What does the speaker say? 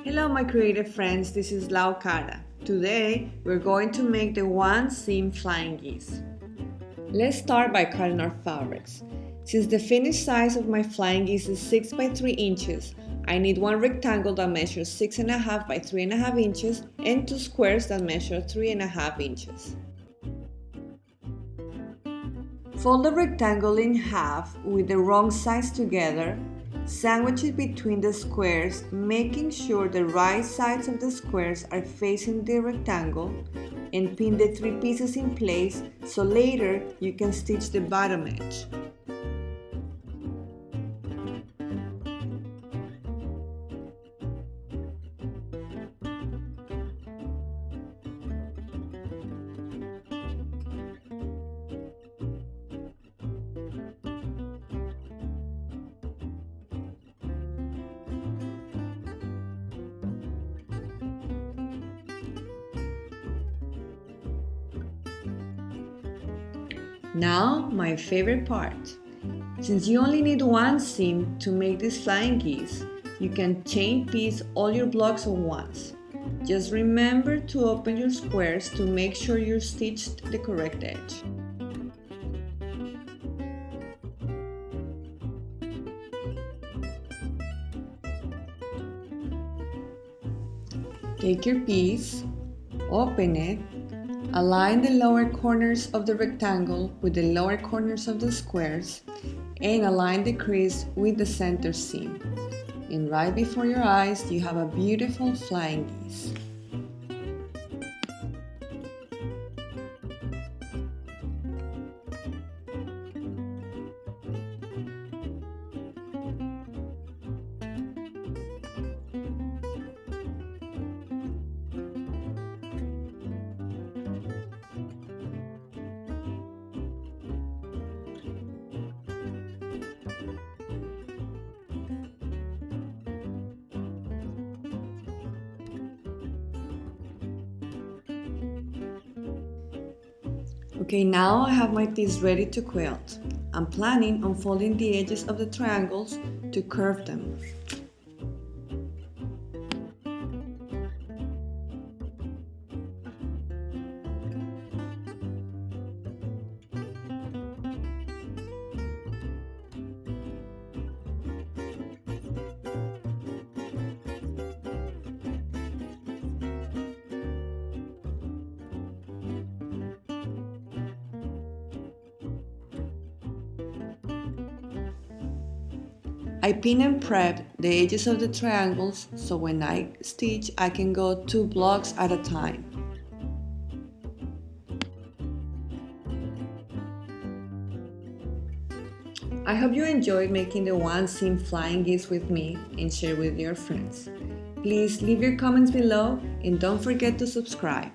Hello my creative friends, this is Laucara. Today we're going to make the one seam flying geese. Let's start by cutting our fabrics. Since the finished size of my flying geese is 6 by 3 inches, I need one rectangle that measures 6.5 by 3.5 inches and two squares that measure 3.5 inches. Fold the rectangle in half with the wrong sides together. Sandwich it between the squares, making sure the right sides of the squares are facing the rectangle, and pin the three pieces in place so later you can stitch the bottom edge. Now, my favorite part. Since you only need one seam to make these flying geese, you can chain piece all your blocks at once. Just remember to open your squares to make sure you stitched the correct edge. Take your piece, open it, align the lower corners of the rectangle with the lower corners of the squares, and align the crease with the center seam. And right before your eyes, you have a beautiful flying geese. Okay, now I have my piece ready to quilt. I'm planning on folding the edges of the triangles to curve them. I pin and prep the edges of the triangles so when I stitch I can go 2 blocks at a time. I hope you enjoyed making the one seam flying geese with me and share with your friends. Please leave your comments below and don't forget to subscribe.